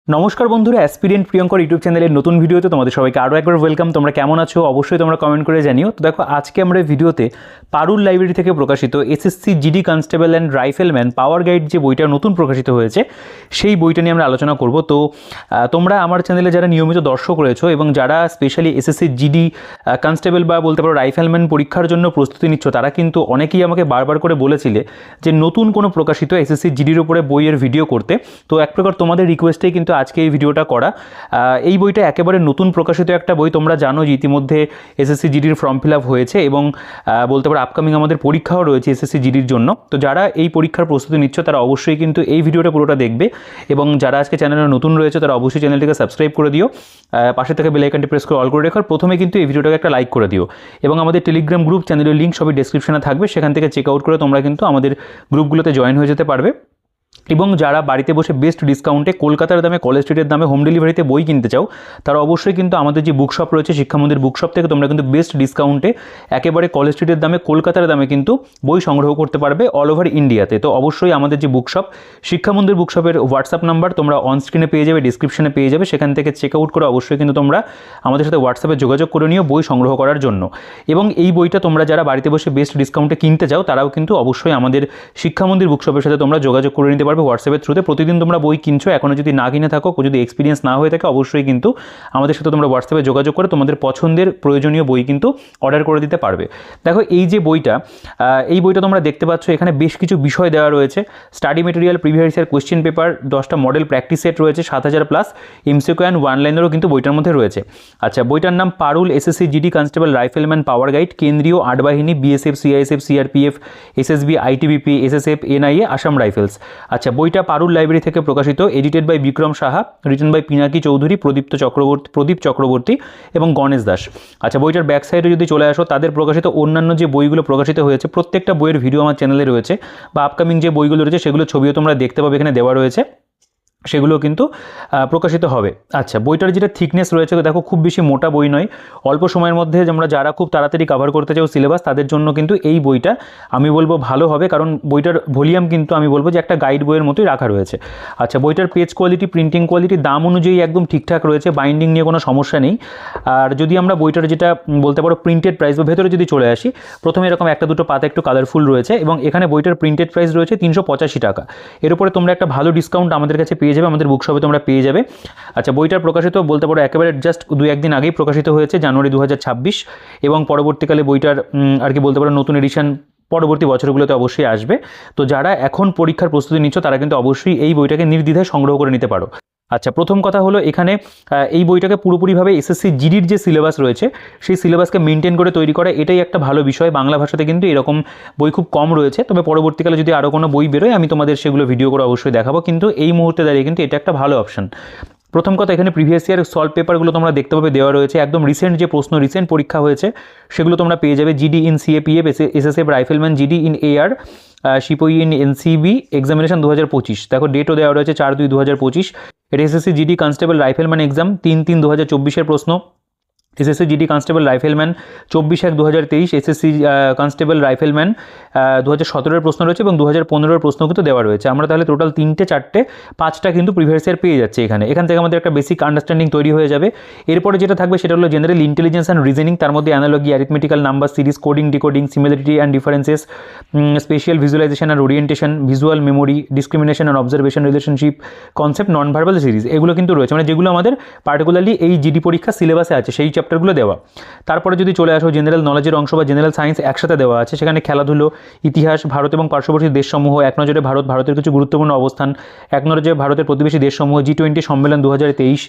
নমস্কার বন্ধুরা, aspirant Priyankar YouTube চ্যানেলের নতুন ভিডিওতে তোমাদের সবাইকে আরও একবার ওয়েলকাম। তোমরা কেমন আছো অবশ্যই তোমরা কমেন্ট করে জানিও। তো দেখো, আজকে আমরা ভিডিওতে পারুল লাইব্রেরি থেকে প্রকাশিত SSC GD constable and rifleman power guide যে বইটা নতুন প্রকাশিত হয়েছে সেই বইটা নিয়ে আমরা আলোচনা করব। তো তোমরা আমার চ্যানেলে যারা নিয়মিত দর্শক রয়েছো এবং যারা স্পেশালি এসএসসি জিডি কনস্টেবল বা বলতে পারো রাইফেলম্যান পরীক্ষার জন্য প্রস্তুতি নিচ্ছ, তারা কিন্তু অনেকেই আমাকে বারবার করে বলেছিলে যে নতুন কোনো প্রকাশিত এসএসসি জিডির উপরে বইয়ের ভিডিও করতে। তো এক প্রকার তোমাদের রিকোয়েস্টেই কিন্তু আজকে এই ভিডিওটা করা। এই বইটা একেবারে নতুন প্রকাশিত একটা বই। তোমরা জানো যে ইতিমধ্যে এসএসসি জিডির ফর্ম ফিল আপ হয়েছে এবং বলতে পারো আপকামিং আমাদের পরীক্ষাও রয়েছে এসএসসি জিডির জন্য। তো যারা এই পরীক্ষার প্রস্তুতি নিচ্ছ তারা অবশ্যই কিন্তু এই ভিডিওটা পুরোটা দেখবে, এবং যারা আজকে চ্যানেলে নতুন রয়েছে তারা অবশ্যই চ্যানেলটিকে সাবস্ক্রাইব করে দিও, পাশে থেকে বেল আইকনটি প্রেস করে অল করে রেখো। প্রথমে কিন্তু এই ভিডিওটাকে একটা লাইক করে দিও, এবং আমাদের টেলিগ্রাম গ্রুপ চ্যানেলের লিঙ্ক সবই ডেসক্রিপশনে থাকবে, সেখান থেকে চেক আউট করে তোমরা কিন্তু আমাদের গ্রুপগুলোতে জয়েন হয়ে যেতে পারবে। এবং যারা বাড়িতে বসে বেস্ট ডিসকাউন্টে কলকাতার দামে কলেজ স্ট্রিটের দামে হোম ডেলিভারিতে বই কিনতে চাও, তারা অবশ্যই কিন্তু আমাদের যে বুকশপ রয়েছে শিক্ষামন্দির বুকশপ থেকে তোমরা কিন্তু বেস্ট ডিসকাউন্টে একেবারে কলেজ স্ট্রিটের দামে কলকাতার দামে কিন্তু বই সংগ্রহ করতে পারবে অল ওভার ইন্ডিয়াতে। তো অবশ্যই আমাদের যে বুকশপ শিক্ষামন্দির বুকশপের হোয়াটসঅ্যাপ নাম্বার তোমরা অন স্ক্রিনে পেয়ে যাবে, ডিসক্রিপশনে পেয়ে যাবে, সেখান থেকে চেক আউট করে অবশ্যই কিন্তু তোমরা আমাদের সাথে হোয়াটসঅ্যাপে যোগাযোগ করে নিও বই সংগ্রহ করার জন্য। এবং এই বইটা তোমরা যারা বাড়িতে বসে বেস্ট ডিসকাউন্টে কিনতে চাও তারাও কিন্তু অবশ্যই আমাদের শিক্ষামন্দির বুকশপের সাথে তোমরা যোগাযোগ করে নিতে পারবে হোয়াটসঅ্যাপের থ্রুতে। প্রতিদিন তোমরা বই কিনছো, এখনও যদি না কিনে থাকো, যদি এক্সপিরিয়েন্স না হয়ে থাকে, অবশ্যই কিন্তু আমাদের সাথে তোমরা হোয়াটসঅ্যাপে যোগাযোগ করে তোমাদের পছন্দের প্রয়োজনীয় বই কিন্তু অর্ডার করে দিতে পারবে। দেখো, এই যে বইটা এই বইটা তোমরা দেখতে পাচ্ছ, এখানে বেশ কিছু বিষয় দেওয়া রয়েছে। Study material, previous year question paper, 10টা মডেল প্র্যাকটিস সেট রয়েছে, 7000 প্লাস এমসিকিউ অ্যান্ড ওয়ান লাইনেরও কিন্তু বইটার মধ্যে রয়েছে। আচ্ছা, বইটার নাম Parul SSC GD constable rifleman power guide, কেন্দ্রীয় আট বাহিনী, BSF, CISF, CRPF, SSB, ITBP, SSF, NIA, Assam rifles. আচ্ছা, বইটা পারুল লাইব্রেরি থেকে প্রকাশিত, edited by Bikram Saha, written by Pinaki Chowdhury, Pradip Chakraborty এবং গণেশ দাস। আচ্ছা, বইটার ব্যাক সাইডে যদি চলে আসো, তাদের প্রকাশিত অন্যান্য যে বইগুলো প্রকাশিত হয়েছে প্রত্যেকটা বইয়ের ভিডিও আমার চ্যানেলে রয়েছে, বা আপকামিং যে বইগুলো রয়েছে সেগুলো ছবিও তোমরা দেখতে পাবে, এখানে দেওয়া রয়েছে, সেগুলো কিন্তু প্রকাশিত হবে। আচ্ছা, বইটার যেটা থিকনেস রয়েছে, দেখো খুব বেশি মোটা বই নয়, অল্প সময়ের মধ্যে আমরা যারা খুব তাড়াতাড়ি কভার করতে চাও সিলেবাস, তাদের জন্য কিন্তু এই বইটা আমি বলবো ভালো হবে, কারণ বইটার ভলিউম কিন্তু আমি বলবো যে একটা গাইড বইয়ের মতোই রাখা রয়েছে। আচ্ছা, বইটার পেজ কোয়ালিটি, প্রিন্টিং কোয়ালিটি, দাম অনুযায়ী একদম ঠিকঠাক রয়েছে, বাইন্ডিং নিয়ে কোনো সমস্যা নেই। আর যদি আমরা বইটার যেটা বলতে পারো প্রিন্টেড প্রাইস বা ভেতরে যদি চলে আসি, প্রথমে এরকম একটা দুটো পাতা একটু কালারফুল রয়েছে, এবং এখানে বইটার প্রিন্টেড প্রাইস রয়েছে 385 টাকা। এর উপরে তোমরা একটা ভালো ডিসকাউন্ট আমাদের কাছে পেয়ে যাবে, আমাদের বুকশপে তোমরা পেয়ে যাবে। আচ্ছা, বইটার প্রকাশিত বলতে পারো একেবারে জাস্ট 2-1 দিন আগেই প্রকাশিত হয়েছে, জানুয়ারি 2026, এবং পরবর্তীকালে বইটার আর কি বলতে পারো নতুন এডিশন পরবর্তী বছরগুলোতে অবশ্যই আসবে। তো যারা এখন পরীক্ষার প্রস্তুতি নিচ্ছ তারা কিন্তু অবশ্যই এই বইটাকে নির্দ্বিধায় সংগ্রহ করে নিতে পারো। আচ্ছা, প্রথম কথা হলো এখানে এই বইটাকে পুরোপুরিভাবে এসএসসি জিডির যে সিলেবাস রয়েছে সেই সিলেবাসকে মেনটেন করে তৈরি করা, এটাই একটা ভালো বিষয়। বাংলা ভাষাতে কিন্তু এরকম বই খুব কম রয়েছে, তবে পরবর্তীকালে যদি আরও কোনো বই বেরোয় আমি তোমাদের সেগুলো ভিডিও করে অবশ্যই দেখাবো, কিন্তু এই মুহূর্তে দাঁড়িয়ে কিন্তু এটা একটা ভালো অপশন। প্রথম কথা, এখানে প্রিভিয়াস ইয়ার সলভ পেপারগুলো তোমরা দেখতে পাবে দেওয়া রয়েছে, একদম রিসেন্ট যে প্রশ্ন রিসেন্ট পরীক্ষা হয়েছে সেগুলো তোমরা পেয়ে যাবে। GD in CAPF, SSF rifleman, GD in AR, sepoy in NCB examination 2025। দেখো ডেটও দেওয়া রয়েছে 4/2/2025। এটা SSC GD constable rifleman exam 3/3/2024 প্রশ্ন। SSC GD constable rifleman 24/1/2023, SSC constable rifleman 2017 প্রশ্ন রয়েছে, এবং 2015 প্রশ্ন কিন্তু দেওয়া রয়েছে। আমরা তাহলে টোটাল 3টে 4টে 5টা কিন্তু প্রিভিয়াস ইয়ার পেয়ে যাচ্ছে এখান থেকে আমাদের একটা বেসিক আন্ডারস্ট্যান্ডিং তৈরি হয়ে যাবে। এরপরে যেটা থাকবে সেটা হলো জেনারেল ইন্টেলিজেন্স অ্যান্ড রিজনিং, তার মধ্যে analogy, arithmetical, number series, coding, decoding, similarity and differences, spatial visualisation and orientation, visual memory, discrimination and observation, relationship, concept, non verbal series, এগুলো কিন্তু রয়েছে, মানে যেগুলো আমাদের পার্টিকুলারলি এই জিডি পরীক্ষা সিলেবাসে আছে সেই চ্যাপ্টারগুলো দেওয়া। তারপরে যদি চলে আসো জেনারেল নলেজের অংশ বা জেনারেল সায়েন্স একসাথে দেওয়া আছে, সেখানে খেলাধুলো, ইতিহাস, ভারত এবং পার্শ্ববর্তী দেশসমূহ, এক নজরে ভারত, ভারতের কিছু গুরুত্বপূর্ণ অবস্থান, এক নজরে ভারতের প্রতিবেশী দেশসমূহ, G20 সম্মেলন 2023,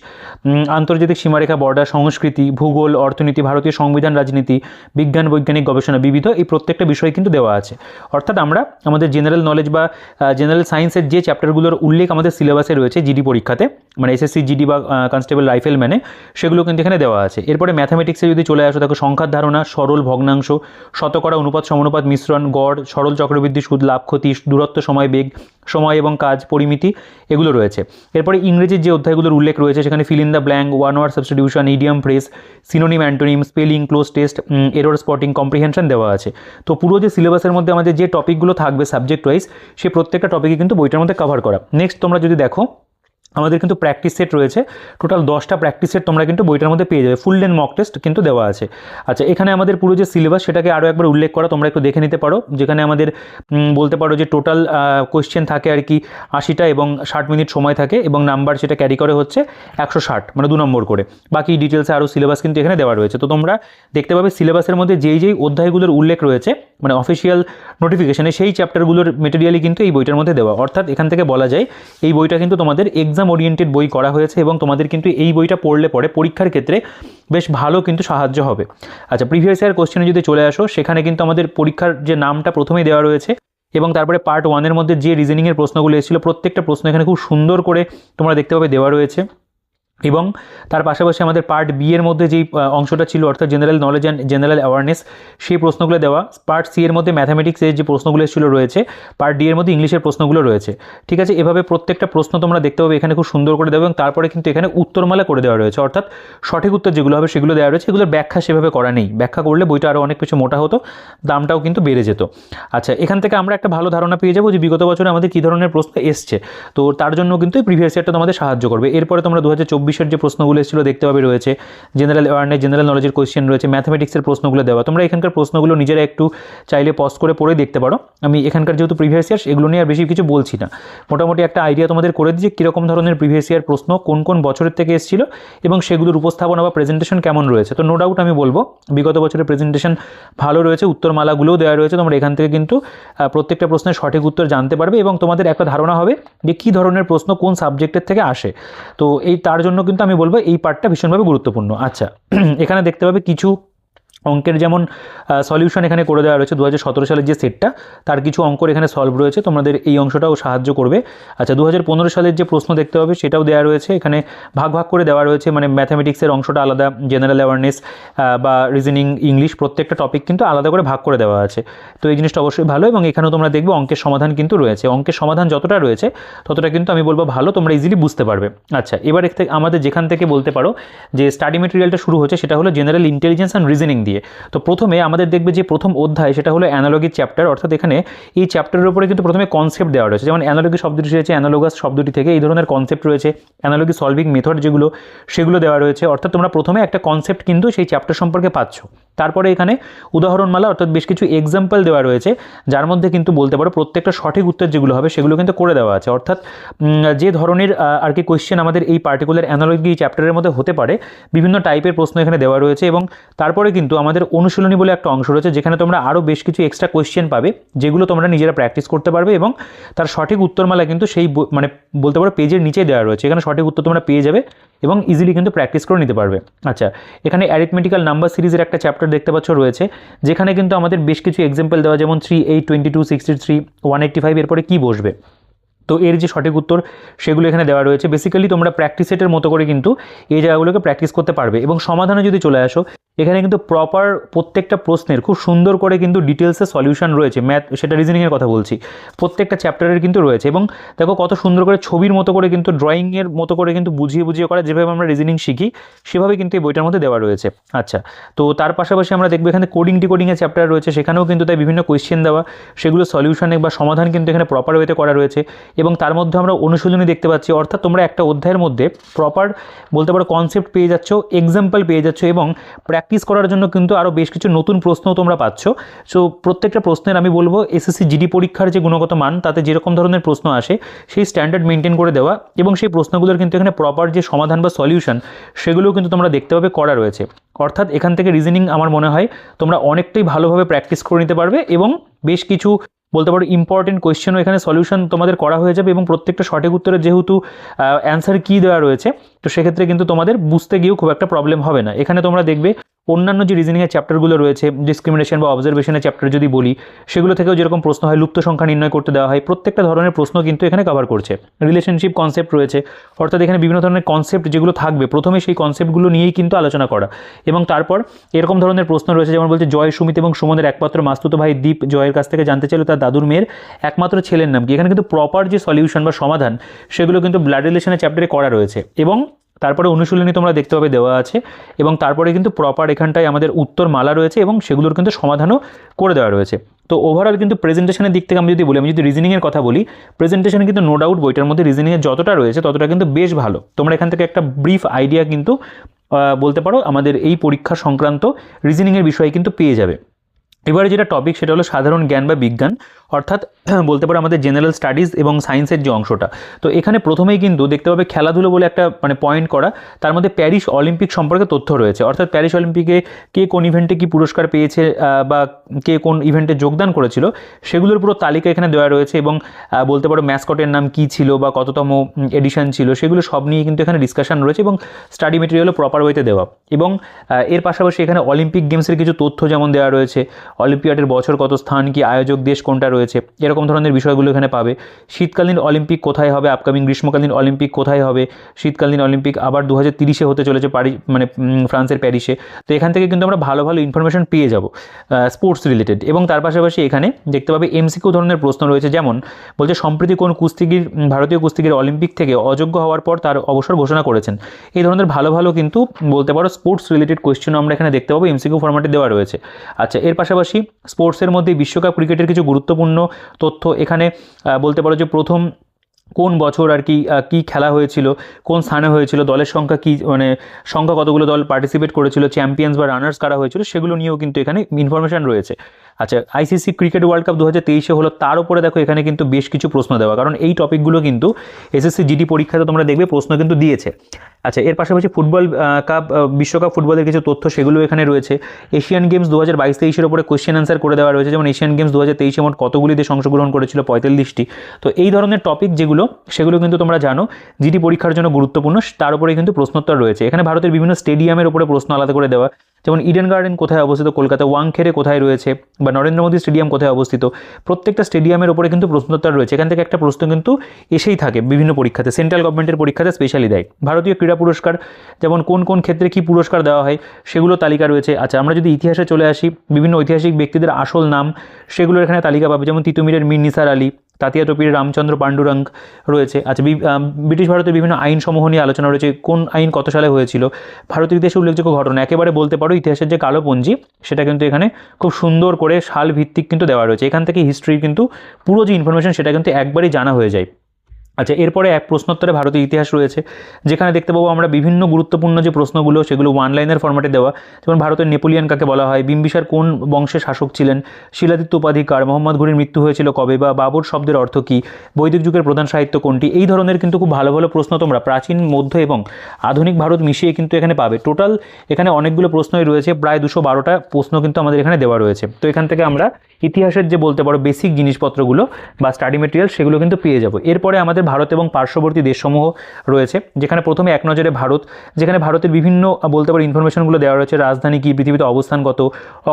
আন্তর্জাতিক সীমারেখা, বর্ডার, সংস্কৃতি, ভূগোল, অর্থনীতি, ভারতীয় সংবিধান, রাজনীতি, বিজ্ঞান, বৈজ্ঞানিক গবেষণা, বিবিধ, এই প্রত্যেকটা বিষয় কিন্তু দেওয়া আছে। অর্থাৎ আমরা আমাদের জেনারেল নলেজ বা জেনারেল সায়েন্সের যে চ্যাপ্টারগুলোর উল্লেখ আমাদের সিলেবাসে রয়েছে জিডি পরীক্ষাতে, মানে এসএসসি জিডি বা কনস্টেবল রাইফেলম্যানে, সেগুলো কিন্তু এখানে দেওয়া আছে। এরপরে ম্যাথামেটিক্সে যদি চলে আসো, দেখো সংখ্যার ধারণা, সরল, ভগ্নাংশ, শতকরা, অনুপাত, সমানুপাত, মিশ্রণ, গড়, সরল চক্রবৃদ্ধি, সুদ, লাভ, ক্ষতি, দূরত্ব, সময়, বেগ, সময় এবং কাজ, পরিমিতি, এগুলো রয়েছে। এরপরে ইংরেজির যে অধ্যায়গুলোর উল্লেখ রয়েছে সেখানে fill in the blank, one word substitution, idiom phrase, synonym, antonym, spelling, cloze test, error spotting, comprehension দেওয়া আছে। তো পুরো যে সিলেবাসের মধ্যে আমাদের যে টপিকগুলো থাকবে সাবজেক্ট ওয়াইজ, সেই প্রত্যেকটা টপিকই কিন্তু বইটার মধ্যে কভার করা। নেক্সট তোমরা যদি দেখো আমাদের কিন্তু প্র্যাকটিস সেট রয়েছে, টোটাল 10টা প্র্যাকটিস সেট তোমরা কিন্তু বইটার মধ্যে পেয়ে যাবে, ফুল লেন্থ মক টেস্ট কিন্তু দেওয়া আছে। আচ্ছা, এখানে আমাদের পুরো যে সিলেবাস সেটাকে আরও একবার উল্লেখ করা, তোমরা একটু দেখে নিতে পারো, যেখানে আমাদের বলতে পারো যে টোটাল কোয়েশ্চেন থাকে আর কি 80টা এবং 60 মিনিট সময় থাকে, এবং নাম্বার সেটা ক্যারি করে হচ্ছে 160, মানে 2 নম্বর করে। বাকি ডিটেলসে আরও সিলেবাস কিন্তু এখানে দেওয়া রয়েছে। তো তোমরা দেখতে পাবে সিলেবাসের মধ্যে যেই অধ্যায়গুলোর উল্লেখ রয়েছে, মানে অফিসিয়াল নোটিফিকেশনে সেই চ্যাপ্টারগুলোর মেটেরিয়ালই কিন্তু এই বইটার মধ্যে দেওয়া। অর্থাৎ এখান থেকে বলা যায় এই বইটা কিন্তু তোমাদের এক্সাম ওরিয়েন্টেড বই করা হয়েছে, এবং তোমাদের কিন্তু এই বইটা পড়লে পরে পরীক্ষার ক্ষেত্রে বেশ ভালো কিন্তু সাহায্য হবে। আচ্ছা, প্রিভিয়াস ইয়ার কোশ্চেনে যদি চলে আসো, সেখানে কিন্তু আমাদের পরীক্ষার যে নামটা প্রথমেই দেওয়া রয়েছে, এবং তারপরে পার্ট 1-এর মধ্যে যে রিজনিংয়ের প্রশ্নগুলো এসেছিলো প্রত্যেকটা প্রশ্ন এখানে খুব সুন্দর করে তোমরা দেখতে পাবে দেওয়া রয়েছে। এবং তার পাশাপাশি আমাদের পার্ট বি এর মধ্যে যেই অংশটা ছিল, অর্থাৎ general knowledge and general awareness, সেই প্রশ্নগুলো দেওয়া। পার্ট সি এর মধ্যে ম্যাথামেটিক্সের যে প্রশ্নগুলো ছিল রয়েছে, পার্ট ডি এর মধ্যে ইংলিশের প্রশ্নগুলো রয়েছে। ঠিক আছে, এভাবে প্রত্যেকটা প্রশ্ন তোমরা দেখতে পাবে এখানে খুব সুন্দর করে দেওয়া, এবং তারপরে কিন্তু এখানে উত্তরমালা করে দেওয়া রয়েছে, অর্থাৎ সঠিক উত্তর যেগুলো হবে সেগুলো দেওয়া রয়েছে। এগুলোর ব্যাখ্যা সেভাবে করা নেই, ব্যাখ্যা করলে বইটা আরও অনেক কিছু মোটা হতো, দামটাও কিন্তু বেড়ে যেত। আচ্ছা, এখান থেকে আমরা একটা ভালো ধারণা পেয়ে যাবো যে বিগত বছরে আমাদের কী ধরনের প্রশ্ন এসছে, তো তার জন্য কিন্তু এই প্রিভিয়াস ইয়ারটা তোমাদের সাহায্য করবে। এরপরে তোমরা 2024-এর যে প্রশ্নগুলো ছিল দেখতে পাবে রয়েছে, জেনারেল অ্যাওয়ারনেস, জেনারেল নলেজের কোয়েশ্চেন রয়েছে, ম্যাথমেটিক্সের প্রশ্নগুলো দেওয়া। তোমরা এখানকার প্রশ্নগুলো নিজেরা একটু চাইলে পজ করে পড়ে দেখতে পারো। আমি এখানকার যেহেতু প্রিভিয়াস ইয়ার, এগুলো নিয়ে আর বেশি কিছু বলছি না, মোটামুটি একটা আইডিয়া তোমাদের করে দিই যে কীরকম ধরনের প্রিভিয়াস ইয়ার প্রশ্ন কোন কোন বছরের থেকে এসেছিল এবং সেগুলোর উপস্থাপনা বা প্রেজেন্টেশন কেমন রয়েছে। তো নো ডাউট আমি বলবো বিগত বছরের প্রেজেন্টেশন ভালো রয়েছে, উত্তরমালাগুলোও দেওয়া রয়েছে। তোমরা এখান থেকে কিন্তু প্রত্যেকটা প্রশ্নের সঠিক উত্তর জানতে পারবে, এবং তোমাদের একটা ধারণা হবে যে কী ধরনের প্রশ্ন কোন সাবজেক্টের থেকে আসে। তো তার জন্য কিন্তু আমি বলবো এই পার্টটা ভীষণভাবে গুরুত্বপূর্ণ। আচ্ছা, এখানে দেখতে পাবে কিছু অঙ্কের যেমন সলিউশন এখানে করে দেওয়া রয়েছে। 2017 সালের যে সেটটা, তার কিছু অঙ্কর এখানে সলভ রয়েছে, তোমাদের এই অংশটাও সাহায্য করবে। আচ্ছা, 2015 সালের যে প্রশ্ন দেখতে পাবে সেটাও দেওয়া রয়েছে, এখানে ভাগ ভাগ করে দেওয়া রয়েছে, মানে ম্যাথামেটিক্সের অংশটা আলাদা, জেনারেল অ্যাওয়ারনেস বা রিজনিং, ইংলিশ, প্রত্যেকটা টপিক কিন্তু আলাদা করে ভাগ করে দেওয়া আছে। তো এই জিনিসটা অবশ্যই ভালো, এবং এখানেও তোমরা দেখবে অঙ্কের সমাধান কিন্তু রয়েছে। অঙ্কের সমাধান যতটা রয়েছে ততটা কিন্তু আমি বলবো ভালো, তোমরা ইজিলি বুঝতে পারবে। আচ্ছা, এবার আমাদের যেখান থেকে বলতে পারো যে স্টাডি মেটেরিয়ালটা শুরু হচ্ছে, সেটা হলো জেনারেল ইন্টেলিজেন্স অ্যান্ড রিজনিং দিয়ে। তো প্রথমে আমাদের দেখবে যে প্রথম অধ্যায় সেটা হলো অ্যানালগি চ্যাপ্টার, অর্থাৎ এখানে এই চ্যাপ্টারের উপরে কিন্তু প্রথমে কনসেপ্ট দেওয়া রয়েছে, যেমন অ্যানালগি শব্দটি রয়েছে অ্যানালোগাস শব্দটি থেকে, এই ধরনের কনসেপ্ট রয়েছে। অ্যানালগি সলভিং মেথড যেগুলো, সেগুলো দেওয়া রয়েছে, অর্থাৎ তোমরা প্রথমে একটা কনসেপ্ট কিন্তু সেই চ্যাপ্টার সম্পর্কে পাচ্ছ। তারপরে এখানে উদাহরণমালা, অর্থাৎ বেশ কিছু এক্সাম্পল দেওয়া রয়েছে, যার মধ্যে কিন্তু বলতে পারো প্রত্যেকটা সঠিক উত্তর যেগুলো হবে সেগুলো কিন্তু করে দেওয়া আছে। অর্থাৎ যে ধরনের আর কি কোয়েশ্চেন আমাদের এই পার্টিকুলার অ্যানালগি চ্যাপ্টারের মধ্যে হতে পারে, বিভিন্ন টাইপের প্রশ্ন এখানে দেওয়া রয়েছে। এবং তারপরে কিন্তু আমাদের অনুশীলনী বলে একটা অংশ রয়েছে, যেখানে তোমরা আরও বেশ কিছু এক্সট্রা কোয়েশ্চেন পাবে, যেগুলো তোমরা নিজেরা প্র্যাকটিস করতে পারবে, এবং তার সঠিক উত্তরমালা কিন্তু সেই মানে বলতে পারো পেজের নিচেই দেওয়া রয়েছে। এখানে সঠিক উত্তর তোমরা পেয়ে যাবে এবং ইজিলি কিন্তু প্র্যাকটিস করে নিতে পারবে। আচ্ছা, এখানে অ্যারিথমেটিক্যাল নাম্বার সিরিজের একটা চ্যাপ্টার দেখতে পাচ্ছ রয়েছে, যেখানে কিন্তু আমাদের বেশ কিছু এক্সাম্পল দেওয়া, যেমন 3, 8, 22, 63, 185 এরপরে কী বসবে, তো এর যে সঠিক উত্তর সেগুলো এখানে দেওয়া রয়েছে। বেসিক্যালি তোমরা প্র্যাকটিস সেটের মতো করে কিন্তু এই জায়গাগুলোকে প্র্যাকটিস করতে পারবে। এবং সমাধানে যদি চলে আসো, এখানে কিন্তু প্রপার প্রত্যেকটা প্রশ্নের খুব সুন্দর করে কিন্তু ডিটেলসে সলিউশন রয়েছে, ম্যাথ সেটা রিজনিংয়ের কথা বলছি, প্রত্যেকটা চ্যাপ্টারের কিন্তু রয়েছে। এবং দেখো কত সুন্দর করে ছবির মতো করে কিন্তু ড্রয়িংয়ের মতো করে কিন্তু বুঝিয়ে বুঝিয়ে করা, যেভাবে আমরা রিজনিং শিখি সেভাবে কিন্তু এই বইটার মধ্যে দেওয়া রয়েছে। আচ্ছা, তো তার পাশাপাশি আমরা দেখবো এখানে কোডিং ডিকোডিংয়ের চ্যাপ্টার রয়েছে, সেখানেও কিন্তু তাই বিভিন্ন কোয়েশ্চেন দেওয়া, সেগুলো সলিউশনে বা সমাধান কিন্তু এখানে প্রপার ওয়েতে করা রয়েছে। এবং তার মধ্যে আমরা অনুশীলনী দেখতে পাচ্ছি, অর্থাৎ তোমরা একটা অধ্যায়ের মধ্যে প্রপার বলতে পারো কনসেপ্ট পেয়ে যাচ্ছ, এক্সাম্পল পেয়ে যাচ্ছ, এবং প্র্যাকটিস করার জন্য কিন্তু আরও বেশ কিছু নতুন প্রশ্নও তোমরা পাচ্ছ। সো প্রত্যেকটা প্রশ্নের আমি বলবো এসএসসি জিডি পরীক্ষার যে গুণগত মান, তাতে যেরকম ধরনের প্রশ্ন আসে সেই স্ট্যান্ডার্ড মেনটেন করে দেওয়া, এবং সেই প্রশ্নগুলোর কিন্তু এখানে প্রপার যে সমাধান বা সলিউশন সেগুলোও কিন্তু তোমরা দেখতে পাবে করা রয়েছে। অর্থাৎ এখান থেকে রিজনিং আমার মনে হয় তোমরা অনেকটাই ভালোভাবে প্র্যাকটিস করে নিতে পারবে, এবং বেশ কিছু বলতে পারো ইম্পর্টেন্ট কোয়েশ্চেনও এখানে সলিউশন তোমাদের করা হয়ে যাবে, এবং প্রত্যেকটা সঠিক উত্তরের যেহেতু অ্যান্সার কী দেওয়া রয়েছে, তো সেক্ষেত্রে কিন্তু তোমাদের বুঝতে গিয়েও খুব একটা প্রবলেম হবে না। এখানে তোমরা দেখবে অন্যান্য যে রিজনিংয়ের চ্যাপ্টারগুলো রয়েছে, ডিসক্রিমিনেশন বা অবজারভেশনের চ্যাপ্টার যদি বলি, সেগুলো থেকেও যেরকম প্রশ্ন হয়, লুপ্ত সংখ্যা নির্ণয় করতে দেওয়া হয়, প্রত্যেকটা ধরনের প্রশ্ন কিন্তু এখানে কভার করছে। রিলেশনশিপ কনসেপ্ট রয়েছে, অর্থাৎ এখানে বিভিন্ন ধরনের কনসেপ্ট যেগুলো থাকবে, প্রথমে সেই কনসেপ্টগুলো নিয়েই কিন্তু আলোচনা করা, এবং তারপর এরকম ধরনের প্রশ্ন রয়েছে, যেমন বলছে জয়, সুমিত এবং সুমনের একমাত্র মাস্তুতো ভাই দীপ জয়ের কাছ থেকে জানতে চাইল তার দাদুর মেয়ের একমাত্র ছেলের নাম কি। এখানে কিন্তু প্রপার যে সলিউশন বা সমাধান সেগুলো কিন্তু ব্লাড রিলেশনের চ্যাপ্টারে করা রয়েছে। এবং তারপরে অনুশীলনী তোমরা দেখতে পাবে দেওয়া আছে, এবং তারপরে কিন্তু প্রপার এখানটায় আমাদের উত্তর মালা রয়েছে এবং সেগুলোর কিন্তু সমাধানও করে দেওয়া রয়েছে। তো ওভারঅল কিন্তু প্রেজেন্টেশনের দিক থেকে আমি যদি রিজনিংয়ের কথা বলি, প্রেজেন্টেশন কিন্তু নো ডাউট বইটার মধ্যে রিজনিংয়ের যতটা রয়েছে ততটা কিন্তু বেশ ভালো। তোমরা এখান থেকে একটা ব্রিফ আইডিয়া কিন্তু বলতে পারো আমাদের এই পরীক্ষা সংক্রান্ত রিজনিংয়ের বিষয়ে কিন্তু পেয়ে যাবে। এবারে যেটা টপিক সেটা হলো সাধারণ জ্ঞান বা বিজ্ঞান, অর্থাৎ বলতে পারো আমাদের জেনারেল স্টাডিজ এবং সায়েন্সের যে অংশটা। তো এখানে প্রথমেই কিন্তু দেখতে পাবে খেলাধুলো বলে একটা পয়েন্ট করা, তার মধ্যে প্যারিস অলিম্পিক সম্পর্কে তথ্য রয়েছে, অর্থাৎ প্যারিস অলিম্পিকে কে কোন ইভেন্টে কী পুরস্কার পেয়েছে বা কে কোন ইভেন্টে যোগদান করেছিল সেগুলোর পুরো তালিকা এখানে দেওয়া রয়েছে, এবং বলতে পারো ম্যাসকটের নাম কী ছিল বা কততম এডিশন ছিল সেগুলো সব নিয়ে কিন্তু এখানে ডিসকাশন রয়েছে, এবং স্টাডি মেটেরিয়ালও প্রপার ওয়েতে দেওয়া। এবং এর পাশাপাশি এখানে অলিম্পিক গেমসের কিছু তথ্য যেমন দেওয়া রয়েছে, অলিম্পিয়াডের বছর কত, স্থান কি, আয়োজক দেশ কোনটা রয়েছে, এরকম ধরনের বিষয়গুলো এখানে পাবে। শীতকালীন অলিম্পিক কোথায় হবে, আপকামিং গ্রীষ্মকালীন অলিম্পিক কোথায় হবে, শীতকালীন অলিম্পিক আবার 2030-এ হতে চলেছে ফ্রান্সের প্যারিসে। তো এখান থেকে কিন্তু আমরা ভালো ভালো ইনফরমেশন পেয়ে যাব স্পোর্টস রিলেটেড। এবং তার পাশাপাশি এখানে দেখতে পাবে এমসিকিউ ধরনের প্রশ্ন রয়েছে, যেমন বলছে সম্প্রতি কোন ভারতীয় কুস্তিগির অলিম্পিক থেকে অযোগ্য হওয়ার পর তার অবসর ঘোষণা করেছেন। এই ধরনের ভালো ভালো কিন্তু বলতে পারো স্পোর্টস রিলেটেড কোয়েশ্চেনও আমরা এখানে দেখতে পাবো, এমসিকিউ ফরম্যাটে দেওয়া রয়েছে। আচ্ছা, এর পাশাপাশি স্পোর্টসের মধ্যে বিশ্বকাপ ক্রিকেটের কিছু গুরুত্বপূর্ণ তথ্য এখানে বলতে পারো যে প্রথম কোন বছর আর কি খেলা হয়েছিল, কোন স্থানে হয়েছিল, দলের সংখ্যা কি, সংখ্যা কতগুলো দল পার্টিসিপেট করেছিল, চ্যাম্পিয়ন্স বা রানার্স কারা হয়েছিল সেগুলো নিয়েও কিন্তু এখানে ইনফরমেশন রয়েছে। আচ্ছা, আইসিসি ক্রিকেট ওয়ার্ল্ড কাপ 2023-এ হলো, তার উপরে দেখো এখানে কিন্তু বেশ কিছু প্রশ্ন দেওয়া, কারণ এই টপিকগুলো কিন্তু এসএসসি জিডি পরীক্ষাতে তোমরা দেখবে প্রশ্ন কিন্তু দিয়েছে। আচ্ছা, এর পাশাপাশি বিশ্বকাপ ফুটবলের কিছু তথ্য সেগুলো এখানে রয়েছে। এশিয়ান গেমস 2022-23-এর উপরে কোয়েশ্চেন অ্যান্সার করে দেওয়া রয়েছে, যেমন এশিয়ান গেমস 2023-এ মোট কতগুলি দেশ অংশগ্রহণ করেছিল, 45টি। তো এই ধরনের টপিক সেগুলো কিন্তু তোমরা জানো জিডি পরীক্ষার জন্য গুরুত্বপূর্ণ, তার উপরে কিন্তু প্রশ্নোত্তর রয়েছে। এখানে ভারতের বিভিন্ন স্টেডিয়ামের উপরে প্রশ্ন আলাদা করে দেওয়া, যেমন ইডেন গার্ডেন কোথায় অবস্থিত কলকাতা, ওয়াংখেড়ে কোথায় রয়েছে, বা নরেন্দ্র মোদী স্টেডিয়াম কোথায় অবস্থিত, প্রত্যেকটা স্টেডিয়ামের উপরে কিন্তু প্রশ্নোত্তর রয়েছে। এখান থেকে একটা প্রশ্ন কিন্তু এসেই থাকে বিভিন্ন পরীক্ষাতে, সেন্ট্রাল গভর্নমেন্টের পরীক্ষাতে স্পেশালি দেয়। ভারতীয় ক্রীড়া পুরস্কার, যেমন কোন কোন ক্ষেত্রে কী পুরস্কার দেওয়া হয় সেগুলো তালিকা রয়েছে। আচ্ছা, আমরা যদি ইতিহাসে চলে আসি, বিভিন্ন ঐতিহাসিক ব্যক্তিদের আসল নাম সেগুলো এখানে তালিকা পাবে, যেমন তিতুমিরের মীর নিসার আলী, তাতিয়া টোপির রামচন্দ্র পাণ্ডুরঙ্গ রয়েছে। আচ্ছা, ব্রিটিশ ভারতের বিভিন্ন আইনসমূহ নিয়ে আলোচনা রয়েছে, কোন আইন কত সালে হয়েছিল, ভারতের ইতিহাসে উল্লেখযোগ্য ঘটনা, একেবারে বলতে পারো ইতিহাসের যে কালোপঞ্জি সেটা কিন্তু এখানে খুব সুন্দর করে সাল ভিত্তিক কিন্তু দেওয়া রয়েছে। এখান থেকে হিস্ট্রির কিন্তু পুরো যে ইনফরমেশন সেটা কিন্তু একবারই জানা হয়ে যায়। আচ্ছা, এরপরে এক প্রশ্নোত্তরে ভারতের ইতিহাস রয়েছে, যেখানে দেখতে পাবো আমরা বিভিন্ন গুরুত্বপূর্ণ যে প্রশ্নগুলো সেগুলো ওয়ান লাইনের ফরম্যাটে দেওয়া, যেমন ভারতের নেপোলিয়ন কাকে বলা হয়, বিম্বিসার কোন বংশের শাসক ছিলেন, শিলাদিত্য উপাধিকার, মোহাম্মদ ঘুরির মৃত্যু হয়েছিল কবে, বা বাবর শব্দের অর্থ কী, বৈদিক যুগের প্রধান সাহিত্য কোনটি। এই ধরনের কিন্তু খুব ভালো ভালো প্রশ্ন তোমরা প্রাচীন, মধ্য এবং আধুনিক ভারত মিশিয়ে কিন্তু এখানে পাবে। টোটাল এখানে অনেকগুলো প্রশ্নই রয়েছে, প্রায় 212টা প্রশ্ন কিন্তু আমাদের এখানে দেওয়া রয়েছে। তো এখান থেকে আমরা ইতিহাসের যে বলতে পারো বেসিক জিনিসপত্রগুলো বা স্টাডি মেটেরিয়াল সেগুলো কিন্তু পেয়ে যাবো। এরপরে আমাদের ভারত এবং পার্শ্ববর্তী দেশসমূহ রয়েছে, যেখানে প্রথমে এক নজরে ভারত, যেখানে ভারতের বিভিন্ন বলতে পারো ইনফরমেশনগুলো দেওয়া রয়েছে, রাজধানী কি, পৃথিবীতে অবস্থান কত,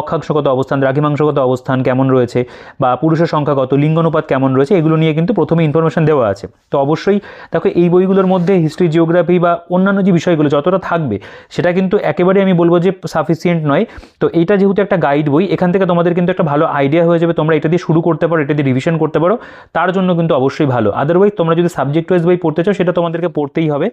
অক্ষাংশগত অবস্থান, দ্রাঘিমাংশগত অবস্থান কেমন রয়েছে, বা পুরুষের সংখ্যা কত, লিঙ্গানুপাত কেমন রয়েছে, এগুলো নিয়ে কিন্তু প্রথমে ইনফরমেশন দেওয়া আছে। তো অবশ্যই দেখো এই বইগুলোর মধ্যে হিস্ট্রি, জিওগ্রাফি বা অন্যান্য যে বিষয়গুলো যতটা থাকবে সেটা কিন্তু একেবারে আমি বলবো যে সাফিসিয়েন্ট নয়। তো এইটা যেহেতু একটা গাইড বই, এখান থেকে তোমাদের কিন্তু একটা ভালো আইডিয়া হয়ে যাবে, তোমরা এটা দিয়ে শুরু করতে পারো, এটা দিয়ে রিভিশন করতে পারো, তার জন্য কিন্তু অবশ্যই ভালো। আদারওয়াইজ তোমরা যদি সাবজেক্ট ওয়াইজ বই পড়তে চাও সেটা তোমাদেরকে পড়তেই হবে,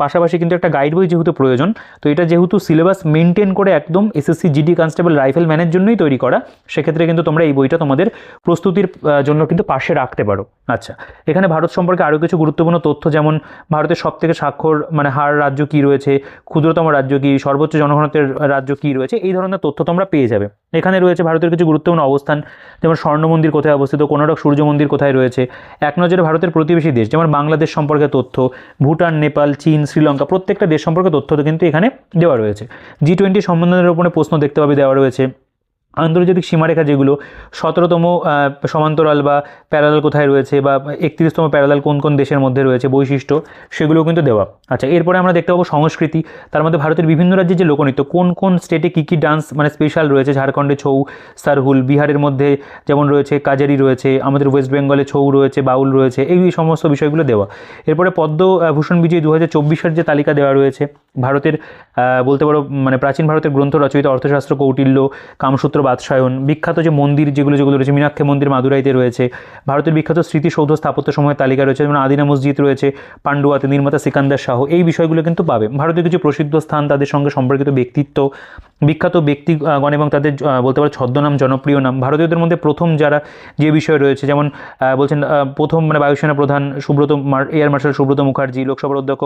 পাশাপাশি কিন্তু একটা গাইড বই যেহেতু প্রয়োজন। তো এটা যেহেতু সিলেবাস মেনটেন করে একদম এসএসসি জিডি কনস্টেবল রাইফেলম্যানের জন্যই তৈরি করা, সেক্ষেত্রে কিন্তু তোমরা এই বইটা তোমাদের প্রস্তুতির জন্য কিন্তু পাশে রাখতে পারো। আচ্ছা, এখানে ভারত সম্পর্কে আরও কিছু গুরুত্বপূর্ণ তথ্য, যেমন ভারতের সবথেকে স্বাক্ষর হার রাজ্য কী রয়েছে, ক্ষুদ্রতম রাজ্য কী, সর্বোচ্চ জনঘনত্বের রাজ্য কী রয়েছে, এই ধরনের তথ্য তোমরা পেয়ে যাবে। এখানে রয়েছে ভারতের কিছু গুরুত্বপূর্ণ অবস্থান, যেমন স্বর্ণ মন্দির কোথায় অবস্থিত, কোনারক সূর্য মন্দির কোথায় রয়েছে। এক নজরে ভারতের প্রতিবেশী দেশ, যেমন বাংলাদেশ সম্পর্কে তথ্য, ভুটান, নেপাল, চীন, শ্রীলঙ্কা, প্রত্যেকটা দেশ সম্পর্কে তথ্য কিন্তু এখানে দেওয়া রয়েছে। G20 সম্মেলনের উপরে প্রশ্ন দেখতে পাবে দেওয়া রয়েছে। আন্তর্জাতিক সীমারেখা যেগুলো 17তম সমান্তরাল বা প্যারালাল কোথায় রয়েছে, বা 31তম প্যারালাল কোন কোন দেশের মধ্যে রয়েছে, বৈশিষ্ট্য সেগুলোও কিন্তু দেওয়া। আচ্ছা, এরপরে আমরা দেখতে পাবো সংস্কৃতি, তার মধ্যে ভারতের বিভিন্ন রাজ্যের যে লোকনৃত্য, কোন কোন স্টেটে কী কী ডান্স স্পেশাল রয়েছে, ঝাড়খণ্ডে ছৌ, সারহুল, বিহারের মধ্যে যেমন রয়েছে কাজারি রয়েছে, আমাদের ওয়েস্ট বেঙ্গলে ছৌ রয়েছে, বাউল রয়েছে, এই সমস্ত বিষয়গুলো দেওয়া। এরপরে পদ্মভূষণ বিজয়ী 2024-এর যে তালিকা দেওয়া রয়েছে, ভারতের বলতে পারো মানে প্রাচীন ভারতের গ্রন্থ রচয়িত অর্থশাস্ত্র, কৌটিল্য, কামসূত্র, বাদশায়ন, বিখ্যাত যে মন্দির যেগুলো রয়েছে, মীনাক্ষী মন্দির মাদুরাইতে রয়েছে, ভারতের বিখ্যাত স্মৃতিসৌধ স্থাপত্য সময়ের তালিকা রয়েছে, যেমন আদিনা মসজিদ রয়েছে পান্ডুয়াতে, নির্মাতা সিকান্দার শাহ, এই বিষয়গুলো কিন্তু পাবে। ভারতের কিছু প্রসিদ্ধ স্থান, তাদের সঙ্গে সম্পর্কিত ব্যক্তিত্ব, বিখ্যাত ব্যক্তিগণ এবং তাদের বলতে পারো ছদ্মনাম, জনপ্রিয় নাম, ভারতীয়দের মধ্যে প্রথম যারা যে বিষয় রয়েছে, যেমন বলছেন প্রথম মানে বায়ুসেনা প্রধান সুব্রত এয়ার মার্শাল সুব্রত মুখার্জি, লোকসভার অধ্যক্ষ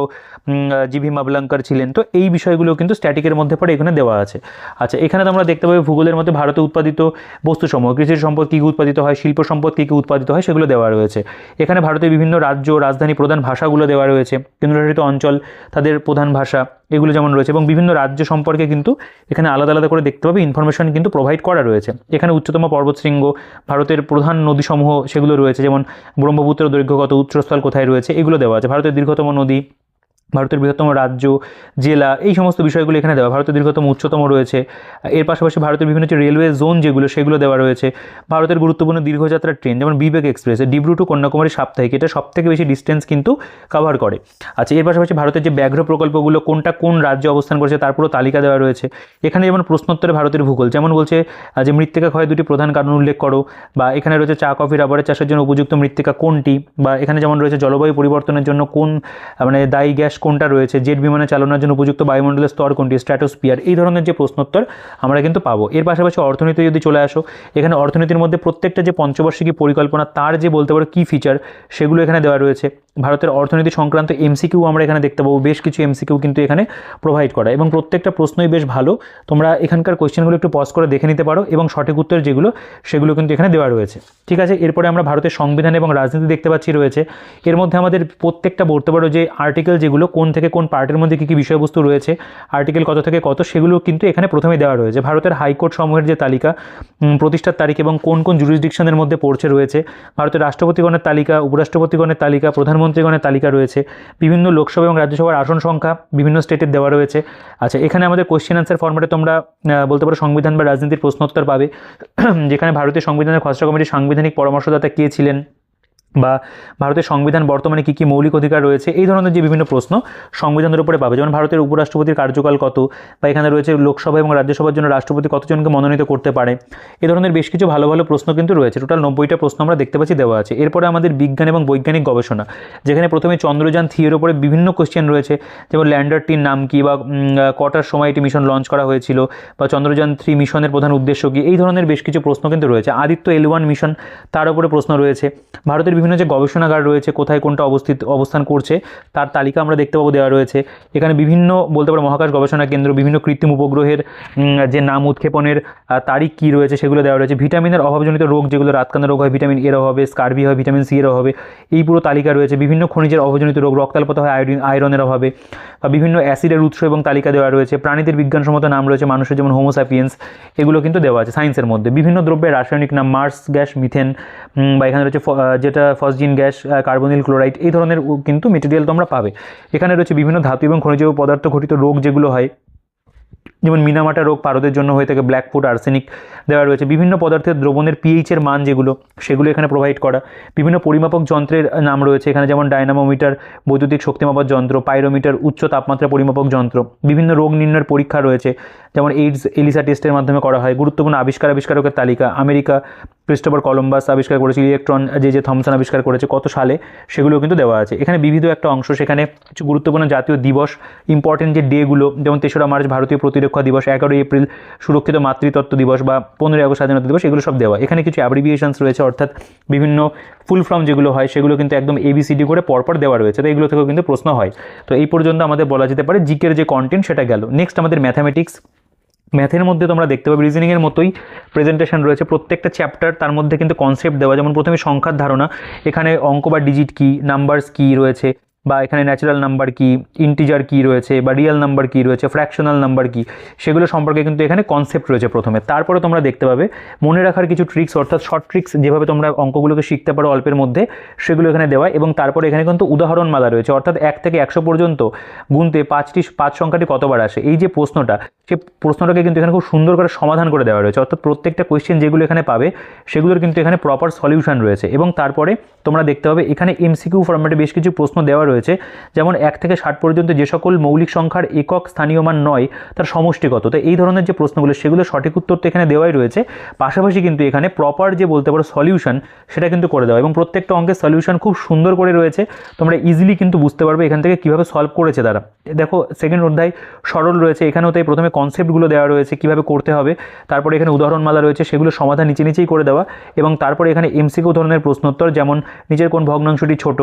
জিভি মাবলাঙ্কার ছিলেন। তো এই বিষয়গুলো কিন্তু স্ট্যাটিকের মধ্যে পড়ে এখানে দেওয়া আছে। আচ্ছা, এখানে তোমরা দেখতে পাবে ভূগোলের মধ্যে ভারতে উৎপাদিত বস্তুসমূহ, কৃষি সম্পদ কী কী উৎপাদিত হয়, শিল্প সম্পদ কী কী উৎপাদিত হয়, সেগুলো দেওয়া রয়েছে। এখানে ভারতের বিভিন্ন রাজ্য, রাজধানী, প্রধান ভাষাগুলো দেওয়া রয়েছে, কেন্দ্রশাসিত অঞ্চল, তাদের প্রধান ভাষা এগুলো যেমন রয়েছে, এবং বিভিন্ন রাজ্য সম্পর্কে কিন্তু এখানে আলাদা আলাদা করে দেখতে পাবে ইনফরমেশন কিন্তু প্রোভাইড করা রয়েছে। এখানে উচ্চতম পর্বতশৃঙ্গ, ভারতের প্রধান নদীসমূহ সেগুলো রয়েছে, যেমন ব্রহ্মপুত্র দৈর্ঘ্য কত, উৎসস্থল কোথায় রয়েছে, এগুলো দেওয়া আছে। ভারতের দীর্ঘতম নদী, ভারতের বৃহত্তম রাজ্য, জেলা, এই সমস্ত বিষয়গুলো এখানে দেওয়া। ভারতের দীর্ঘতম উচ্চতম রয়েছে। এর পাশাপাশি ভারতের বিভিন্ন যে রেলওয়ে জোন যেগুলো সেগুলো দেওয়া রয়েছে। ভারতের গুরুত্বপূর্ণ দীর্ঘযাত্রার ট্রেন, যেমন বিবেক এক্সপ্রেস, ডিব্রু টু কন্যাকুমারী সাপ্তাহিক, এটা সবথেকে বেশি ডিস্টেন্স কিন্তু কভার করে। আচ্ছা, এর পাশাপাশি ভারতের যে ব্যাঘ্র প্রকল্পগুলো কোনটা কোন রাজ্যে অবস্থান করছে তার পুরো তালিকা দেওয়া রয়েছে। এখানে যেমন প্রশ্নোত্তরে ভারতের ভূগোল, যেমন বলছে যে মৃত্তিকা ক্ষয়ের দুটি প্রধান কারণ উল্লেখ করো, বা এখানে রয়েছে চা, কফি, রাবারের চাষের জন্য উপযুক্ত মৃত্তিকা কোনটি, বা এখানে যেমন রয়েছে জলবায়ু পরিবর্তনের জন্য কোন মানে দায়ী গ্যাস কোনটা রয়েছে, জেট বিমানে চালানোর জন্য উপযুক্ত বায়ুমণ্ডলের স্তর কোনটি, স্ট্র্যাটোস্ফিয়ার, এই ধরনের যে প্রশ্নোত্তর আমরা কিন্তু পাবো। এর পাশাপাশি অর্থনীতি যদি চলে আসো, এখানে অর্থনীতির মধ্যে প্রত্যেকটা যে পঞ্চবার্ষিকী পরিকল্পনা তার যে বলতে পারো কী ফিচার সেগুলো এখানে দেওয়া রয়েছে। ভারতের অর্থনীতি সংক্রান্ত এমসিকিউ আমরা এখানে দেখতে পাবো, বেশ কিছু এমসিকিউ কিন্তু এখানে প্রোভাইড করা, এবং প্রত্যেকটা প্রশ্নই বেশ ভালো। তোমরা এখানকার কোয়েশ্চেনগুলো একটু পজ করে দেখে নিতে পারো, এবং সঠিক উত্তর যেগুলো সেগুলো কিন্তু এখানে দেওয়া রয়েছে। ঠিক আছে, এরপরে আমরা ভারতের সংবিধান এবং রাজনীতি দেখতে পাচ্ছি রয়েছে। এর মধ্যে আমাদের প্রত্যেকটা বলতে পারো যে আর্টিকেল যেগুলো কোন থেকে কোন পার্টের মধ্যে কী কী বিষয়বস্তু রয়েছে, আর্টিকেল কত থেকে কত, সেগুলো কিন্তু এখানে প্রথমে দেওয়া রয়েছে। ভারতের হাইকোর্ট সমূহের যে তালিকা, প্রতিষ্ঠার তারিখ এবং কোন কোন জুরিসডিকশনের মধ্যে পড়ছে রয়েছে, ভারতের রাষ্ট্রপতিগণের তালিকা, উপরাষ্ট্রপতিগণের তালিকা, প্রধানমন্ত্রীগণের তালিকা রয়েছে, বিভিন্ন লোকসভা এবং রাজ্যসভার আসন সংখ্যা বিভিন্ন স্টেটের দেওয়া রয়েছে। আচ্ছা, এখানে আমাদের কোয়েশ্চেন আনসার ফরম্যাটে তোমরা বলতে পারো সংবিধান বা রাজনীতির প্রশ্নোত্তর পাবে, যেখানে ভারতীয় সংবিধানের খসড়া কমিটির সাংবিধানিক পরামর্শদাতা কে ছিলেন, বা ভারতের সংবিধান বর্তমানে কী কী মৌলিক অধিকার রয়েছে, এই ধরনের যে বিভিন্ন প্রশ্ন সংবিধানের উপরে পাবে। যেমন ভারতের উপরাষ্ট্রপতির কার্যকাল কত, বা এখানে রয়েছে লোকসভা এবং রাজ্যসভার জন্য রাষ্ট্রপতি কতজনকে মনোনীত করতে পারে, এই ধরনের বেশ কিছু ভালো ভালো প্রশ্ন কিন্তু রয়েছে। টোটাল 90টা প্রশ্ন আমরা দেখতে পাচ্ছি দেওয়া আছে। এরপরে আমাদের বিজ্ঞান এবং বৈজ্ঞানিক গবেষণা, যেখানে প্রথমে চন্দ্রযান 3 এর উপরে বিভিন্ন কোশ্চেন রয়েছে, যেমন ল্যান্ডারটির নাম কী, বা কটার সময় এটি মিশন লঞ্চ করা হয়েছিল, বা চন্দ্রযান 3 মিশনের প্রধান উদ্দেশ্য কী, এই ধরনের বেশ কিছু প্রশ্ন কিন্তু রয়েছে। আদিত্য L1 মিশন, তার উপরে প্রশ্ন রয়েছে। ভারতের বিভিন্ন যে গবেষণাগার রয়েছে, কোথায় কোনটা অবস্থান করছে তার তালিকা আমরা দেখতে পাবো দেওয়া রয়েছে। এখানে বিভিন্ন বলতে পারো মহাকাশ গবেষণা কেন্দ্র, বিভিন্ন কৃত্রিম উপগ্রহের যে নাম, উৎক্ষেপণের তারিখ কী রয়েছে সেগুলো দেওয়া রয়েছে। ভিটামিনের অভাবজনিত রোগ, যেগুলো রাতকানা রোগ হয়, ভিটামিন এর অভাবে, স্কারভি হয় ভিটামিন সি এর অভাবে, এই পুরো তালিকা রয়েছে। বিভিন্ন খনিজের অভাবজনিত রোগ, রক্তাল্পতা হয় আয়রনের অভাবে, বা বিভিন্ন অ্যাসিডের উৎস এবং তালিকা দেওয়া রয়েছে। প্রাণীদের বিজ্ঞানসম্মত নাম রয়েছে মানুষের, যেমন হোমোস্যাপিয়েন্স, এগুলো কিন্তু দেওয়া আছে সায়েন্সের মধ্যে। বিভিন্ন দ্রব্যের রাসায়নিক নাম, মার্স গ্যাস, মিথেন, বা এখানে রয়েছে যেটা ফসজিন গ্যাস, কার্বনিল ক্লোরাইড, এই ধরনের কিন্তু মেটেরিয়াল তোমরা পাবে। এখানে রয়েছে বিভিন্ন ধাতু এবং খনিজ পদার্থ ঘটিত রোগ যেগুলো হয়, যেমন মিনামাটা রোগ পারদের জন্য হয়ে থাকে, ব্ল্যাকফুট, আর্সেনিক দেওয়া রয়েছে। বিভিন্ন পদার্থের দ্রবণের পিএইচের মান যেগুলো সেগুলো এখানে প্রোভাইড করা। বিভিন্ন পরিমাপক যন্ত্রের নাম রয়েছে এখানে, যেমন ডায়নামোমিটার বৈদ্যুতিক শক্তিমাপার যন্ত্র, পাইরোমিটার উচ্চ তাপমাত্রা পরিমাপক যন্ত্র। বিভিন্ন রোগ নির্ণয়ের পরীক্ষা রয়েছে, যেমন এইডস এলিসা টেস্টের মাধ্যমে করা হয়। গুরুত্বপূর্ণ আবিষ্কারকের তালিকা, আমেরিকা ক্রিস্টোফার কলম্বাস আবিষ্কার করেছে, ইলেকট্রন যে থমসন আবিষ্কার করেছে কত সালে, সেগুলো কিন্তু দেওয়া আছে। এখানে বিবিধ একটা অংশ, সেখানে কিছু গুরুত্বপূর্ণ জাতীয় দিবস, ইম্পর্টেন্ট যে ডেগুলো, যেমন 3রা মার্চ ভারতীয় প্রতিরক্ষা দিবস, 11ই এপ্রিল সুরক্ষিত মাতৃতত্ত্ব দিবস, বা 15ই আগস্ট স্বাধীনতা দিবস, এগুলো সব দেওয়া। এখানে কিছু অ্যাব্রিভিয়েশনস রয়েছে, অর্থাৎ বিভিন্ন ফুল ফর্ম যেগুলো হয় সেগুলো কিন্তু একদম ABCD করে পরপর দেওয়া রয়েছে। তো এগুলো থেকেও কিন্তু প্রশ্ন হয়। তো এই পর্যন্ত আমাদের বলা যেতে পারে জিকের যে কন্টেন্ট সেটা গেল। নেক্সট আমাদের ম্যাথামেটিক্স। ম্যাথের মধ্যে তোমরা দেখতে পাবে রিজনিংয়ের মতোই প্রেজেন্টেশন রয়েছে, প্রত্যেকটা চ্যাপ্টার তার মধ্যে কিন্তু কনসেপ্ট দেওয়া। যেমন প্রথমে সংখ্যার ধারণা, এখানে অঙ্ক বা ডিজিট কী, নাম্বারস কী রয়েছে, বা এখানে ন্যাচারাল নাম্বার কী, ইন্টিজার কী রয়েছে, বা রিয়েল নাম্বার কী রয়েছে, ফ্র্যাকশনাল নাম্বার কী, সেগুলো সম্পর্কে কিন্তু এখানে কনসেপ্ট রয়েছে প্রথমে। তারপরে তোমরা দেখতে পাবে মনে রাখার কিছু ট্রিক্স, অর্থাৎ শর্ট ট্রিক্স, যেভাবে তোমরা অঙ্কগুলোকে শিখতে পারো অল্পের মধ্যে, সেগুলো এখানে দেওয়া। এবং তারপরে এখানে কিন্তু উদাহরণমালা রয়েছে, অর্থাৎ 1 থেকে 100 পর্যন্ত গুনতে 5 সংখ্যাটি কতবার আসে, এই যে প্রশ্নটা, সে প্রশ্নটাকে কিন্তু এখানে খুব সুন্দর করে সমাধান করে দেওয়া রয়েছে। অর্থাৎ প্রত্যেকটা কোয়েশ্চেন যেগুলো এখানে পাবে সেগুলোর কিন্তু এখানে প্রপার সলিউশন রয়েছে। এবং তারপরে তোমরা দেখতে পাবে এখানে MCQ ফরম্যাটে বেশ কিছু প্রশ্ন দেওয়া রয়েছে, রয়েছে, যেমন 1 থেকে 60 পর্যন্ত যে সকল মৌলিক সংখ্যার একক স্থানীয় মান নয় তার সমষ্টি কত। তো এই ধরনের যে প্রশ্নগুলো সেগুলো সঠিক উত্তর তো এখানে দেওয়াই রয়েছে, পাশাপাশি কিন্তু এখানে প্রপার যে বলতে পারো সলিউশন সেটা কিন্তু করে দেওয়া, এবং প্রত্যেকটা অঙ্কের সলিউশন খুব সুন্দর করে রয়েছে, তোমরা ইজিলি কিন্তু বুঝতে পারবে এখান থেকে কীভাবে সলভ করেছে তারা। দেখো সেকেন্ড অধ্যায় সরল রয়েছে, এখানেও তাই প্রথমে কনসেপ্টগুলো দেওয়া রয়েছে কীভাবে করতে হবে, তারপরে এখানে উদাহরণমালা রয়েছে সেগুলো সমাধান নিচেই করে দেওয়া, এবং তারপরে এখানে এমসিকিউ ধরনের প্রশ্নোত্তর, যেমন নিচের কোন ভগ্নাংশটি ছোট,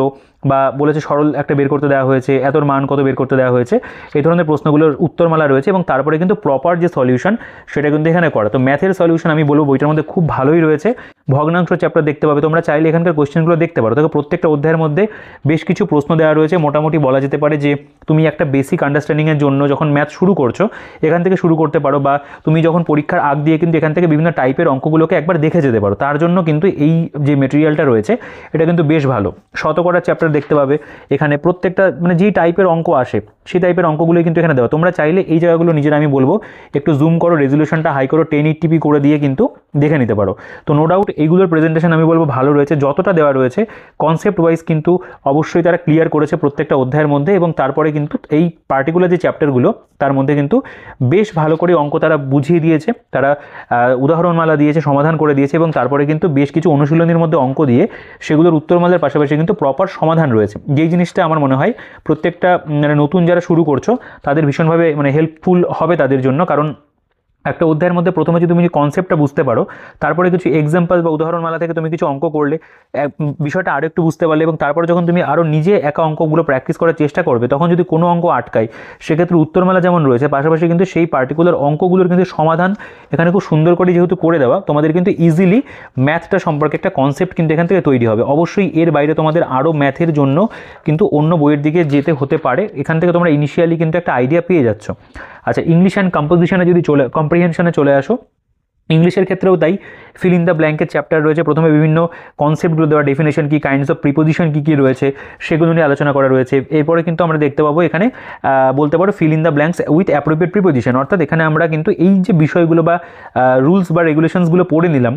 বা বলেছে সরল একটা বের করতে দেওয়া হয়েছে, এতর মান কত বের করতে দেওয়া হয়েছে, এই ধরনের প্রশ্নগুলোর উত্তরমালা রয়েছে, এবং তারপরে কিন্তু প্রপার যে সলিউশন সেটা কিন্তু এখানে করা। তো ম্যাথের সলিউশন আমি বলবো বইটার মধ্যে খুব ভালোই রয়েছে, ভগ্নাংশ চ্যাপ্টার দেখতে পাবে, তোমরা চাইলে এখানকার কোশ্চেনগুলো দেখতে পারো। দেখো প্রত্যেকটা অধ্যায়ের মধ্যে বেশ কিছু প্রশ্ন দেওয়া রয়েছে, মোটামুটি বলা যেতে পারে যে তুমি একটা বেসিক আন্ডারস্ট্যান্ডিংয়ের জন্য যখন ম্যাথ শুরু করছো এখান থেকে শুরু করতে পারো, বা তুমি যখন পরীক্ষার আগ দিয়ে কিন্তু এখান থেকে বিভিন্ন টাইপের অঙ্কগুলোকে একবার দেখে যেতে পারো। তার জন্য কিন্তু এই যে মেটেরিয়ালটা রয়েছে এটা কিন্তু বেশ ভালো। শতকরার চ্যাপ্টার দেখতে পাবে, এখানে প্রত্যেকটা মানে যেই টাইপের অঙ্ক আসে সেই টাইপের অঙ্কগুলোই কিন্তু এখানে দেওয়া। তোমরা চাইলে এই জায়গাগুলো নিজের আমি বলবো একটু জুম করো, রেজলিউশনটা হাই করো, 1080p করে দিয়ে কিন্তু দেখে নিতে পারো। তো নো ডাউট এইগুলোর প্রেজেন্টেশন আমি বলবো ভালো রয়েছে, যতটা দেওয়া রয়েছে কনসেপ্ট ওয়াইজ কিন্তু অবশ্যই তারা ক্লিয়ার করেছে প্রত্যেকটা অধ্যায়ের মধ্যে, এবং তারপরে কিন্তু এই পার্টিকুলার যে চ্যাপ্টারগুলো তার মধ্যে কিন্তু বেশ ভালো করে অঙ্ক তারা বুঝিয়ে দিয়েছে, তারা উদাহরণমালা দিয়েছে, সমাধান করে দিয়েছে, এবং তারপরে কিন্তু বেশ কিছু অনুশীলনীর মধ্যে অঙ্ক দিয়ে সেগুলোর উত্তরমালার পাশাপাশি কিন্তু প্রপার সমাধান রয়েছে, যেই জিনিসটা আমার মনে হয় প্রত্যেকটা মানে নতুন যারা শুরু করছো তাদের ভীষণভাবে মানে হেল্পফুল হবে তাদের জন্য। কারণ একটা অধ্যায়ের মধ্যে প্রথমে যদি তুমি কনসেপ্টটা বুঝতে পারো, তারপরে কিছু এক্সাম্পল বা উদাহরণমালা থেকে তুমি কিছু অঙ্ক করলে বিষয়টা আরও একটু বুঝতে পারলে, এবং তারপরে যখন তুমি আরও নিজে একা অঙ্কগুলো প্র্যাকটিস করার চেষ্টা করবে, তখন যদি কোনো অঙ্ক আটকায় সেক্ষেত্রে উত্তরমালা যেমন রয়েছে পাশাপাশি কিন্তু সেই পার্টিকুলার অঙ্কগুলোর কিন্তু সমাধান এখানে খুব সুন্দর করে যেহেতু করে দেওয়া, তোমাদের কিন্তু ইজিলি ম্যাথটা সম্পর্কে একটা কনসেপ্ট কিন্তু এখান থেকে তৈরি হবে। অবশ্যই এর বাইরে তোমাদের আরও ম্যাথের জন্য কিন্তু অন্য বইয়ের দিকে যেতে হতে পারে, এখান থেকে তোমরা ইনিশিয়ালি কিন্তু একটা আইডিয়া পেয়ে যাচ্ছ। আচ্ছা, ইংলিশ অ্যান্ড কম্পোজিশনে যদি কম্প্রিহেনশনে চলে আসো, ইংলিশের ক্ষেত্রেও তাই ফিল ইন দ্য ব্ল্যাঙ্কের চ্যাপ্টার রয়েছে, প্রথমে বিভিন্ন কনসেপ্টগুলো দেওয়া, ডেফিনেশন কী, কাইন্ডস অফ প্রিপোজিশন কী কী রয়েছে সেগুলো নিয়ে আলোচনা করা রয়েছে। এরপরে কিন্তু আমরা দেখতে পাবো এখানে বলতে পারো feel in the blanks with appropriate preposition, অর্থাৎ এখানে আমরা কিন্তু এই যে বিষয়গুলো বা রুলস বা রেগুলেশনসগুলো পড়ে নিলাম,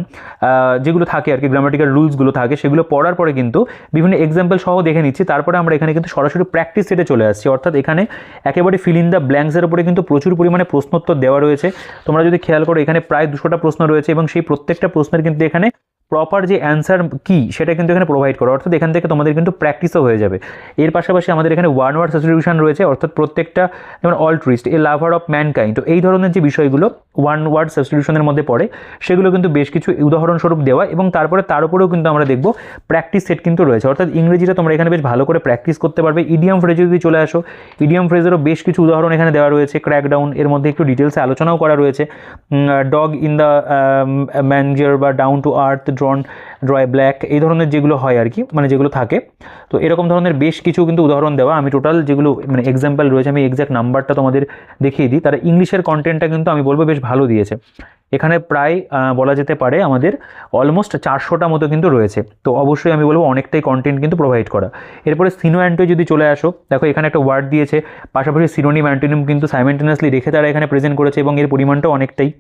যেগুলো থাকে আর কি গ্রামাটিক্যাল রুলসগুলো থাকে, সেগুলো পড়ার পরে কিন্তু বিভিন্ন এক্সাম্পল সহ দেখে নিচ্ছি, তারপরে আমরা এখানে কিন্তু সরাসরি প্র্যাকটিস সেটে চলে আসছি। অর্থাৎ এখানে একেবারে ফিল ইন দ্য ব্ল্যাঙ্কসের উপরে কিন্তু প্রচুর পরিমাণে প্রশ্নোত্তর দেওয়া রয়েছে। তোমরা যদি খেয়াল করো এখানে প্রায় 200টা প্রশ্ন রয়েছে, এবং সেই প্রত্যেকটা প্রশ্নের কিন্তু এখানে প্রপার যে অ্যান্সার কী সেটা কিন্তু এখানে প্রোভাইড করো, অর্থাৎ এখান থেকে তোমাদের কিন্তু প্র্যাকটিসও হয়ে যাবে। এর পাশাপাশি আমাদের এখানে ওয়ান ওয়ার্ড সাবস্টিটিউশন রয়েছে, অর্থাৎ প্রত্যেকটা যেমন অলট্রুইস্ট, এ লাভার অফ ম্যানকাইন্ড, তো এই ধরনের যে বিষয়গুলো ওয়ান ওয়ার্ড সাবস্টিটিউশনের মধ্যে পড়ে সেগুলো কিন্তু বেশ কিছু উদাহরণস্বরূপ দেওয়া, এবং তারপরে তার উপরেও কিন্তু আমরা দেখব প্র্যাকটিস সেট কিন্তু রয়েছে, অর্থাৎ ইংরেজিটা তোমরা এখানে বেশ ভালো করে প্র্যাকটিস করতে পারবে। ইডিয়াম ফ্রেজে যদি চলে আসো, ইডিয়াম ফ্রেজেরও বেশ কিছু উদাহরণ এখানে দেওয়া রয়েছে, ক্র্যাকডাউন এর মধ্যে একটু ডিটেলসে আলোচনাও করা রয়েছে, ডগ ইন দ্য ম্যানজার বা down to earth, draw black, এই ধরনের যেগুলো হয় আর কি, মানে যেগুলো থাকে, তো এরকম ধরনের বেশ কিছু কিন্তু উদাহরণ দেওয়া। আমি টোটাল যেগুলো মানে এক্সাম্পল রয়েছে আমি এক্সাক্ট নাম্বারটা তোমাদের দেখিয়ে দিই। তারা ইংলিশের কন্টেন্টটা কিন্তু আমি বলবো বেশ ভালো দিয়েছে, এখানে প্রায় বলা যেতে পারে আমাদের অলমোস্ট 400টা মতো কিন্তু রয়েছে, তো অবশ্যই আমি বলবো অনেকটাই কন্টেন্ট কিন্তু প্রোভাইড করা। এরপরে সিনো অ্যান্টোয় যদি চলে আসো, দেখো এখানে একটা ওয়ার্ড দিয়েছে, পাশাপাশি সিনোনিম অ্যান্টোনিম কিন্তু সাইমেন্টেনিয়াসলি রেখে তারা এখানে প্রেজেন্ট করেছে, এবং এর পরিমাণটাও অনেকটাই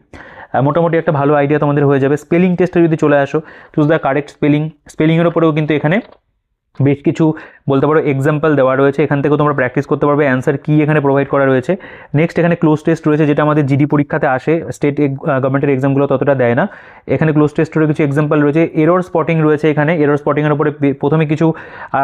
মোটামুটি একটা ভালো আইডিয়া তোমাদের হয়ে যাবে। স্পেলিং টেস্টে যদি চলে আসো, চুজ দ্য কারেক্ট স্পেলিংয়ের ওপরেও কিন্তু এখানে বেশ কিছু বলতে পারো এক্সাম্পল দেওয়া রয়েছে, এখান থেকেও তোমরা প্র্যাকটিস করতে পারবে, অ্যান্সার কি এখানে প্রোভাইড করা রয়েছে। নেক্সট এখানে ক্লোজ টেস্ট রয়েছে, যেটা আমাদের জিডি পরীক্ষাতে আসে, স্টেট গভর্নমেন্টের এক্সামগুলো ততটা দেয় না। এখানে ক্লোজ টেস্টেরও কিছু এক্সাম্পল রয়েছে, এরর স্পটিং রয়েছে, এখানে এরর স্পটিংয়ের উপরে প্রথমে কিছু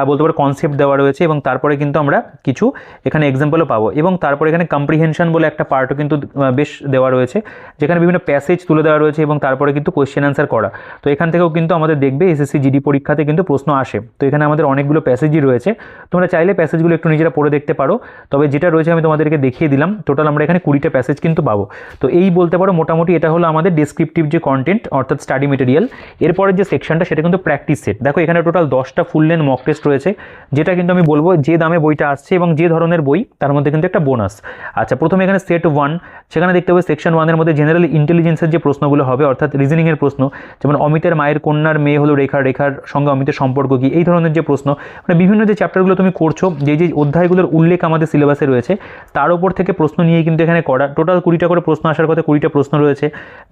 বলতে পারো কনসেপ্ট দেওয়া রয়েছে, এবং তারপরে কিন্তু আমরা কিছু এখানে এক্সাম্পলও পাবো, এবং তারপরে এখানে কম্প্রিহেনশন বলে একটা পার্টও কিন্তু বেশ দেওয়া রয়েছে, যেখানে বিভিন্ন প্যাসেজ তুলে দেওয়া রয়েছে, এবং তারপরে কিন্তু কোয়েশ্চেন অ্যান্সার করা। তো এখান থেকেও কিন্তু আমাদের দেখবে এসএসসি জিডি পরীক্ষাতে কিন্তু প্রশ্ন আসে, তো এখানে আমাদের অনেকগুলো প্যাসেজই রয়েছে, তোমরা চাইলে প্যাসেজগুলো একটু নিজেরা পড়ে দেখতে পারো। তবে যেটা রয়েছে আমি তোমাদেরকে দেখিয়ে দিলাম, টোটাল আমরা এখানে 20টা প্যাসেজ কিন্তু পাবো। তো এই বলতে পারো মোটামুটি এটা হলো আমাদের ডেসক্রিপটিভ যে কন্টেন্ট, অর্থাৎ স্টাডি মেটেরিয়াল। এরপরের যে সেকশনটা সেটা কিন্তু প্র্যাকটিস সেট। দেখো এখানে টোটাল 10টা ফুল লেন্থ মক টেস্ট রয়েছে, যেটা কিন্তু আমি বলবো যে দামে বইটা আসছে এবং যে ধরনের বই তার মধ্যে কিন্তু একটা বোনাস। আচ্ছা, প্রথমে এখানে সেট 1, সেখানে দেখতে হবে সেকশন 1-এর মধ্যে জেনারেল ইন্টেলিজেন্সের যে প্রশ্নগুলো হবে, অর্থাৎ রিজনিংয়ের প্রশ্ন, যেমন অমিতের মায়ের কন্যার মেয়ে হলো রেখার, রেখার সঙ্গে অমিতের সম্পর্ক কী, এই ধরনের যে প্রশ্ন, মানে বিভিন্ন বিভিন্ন যে চ্যাপ্টারগুলো তুমি করছো, যে অধ্যায়গুলোর উল্লেখ আমাদের সিলেবাসে রয়েছে তার উপর থেকে প্রশ্ন নিয়ে কিন্তু এখানে করা। টোটাল 20টা করে প্রশ্ন আসার কথা, 20টা প্রশ্ন রয়েছে।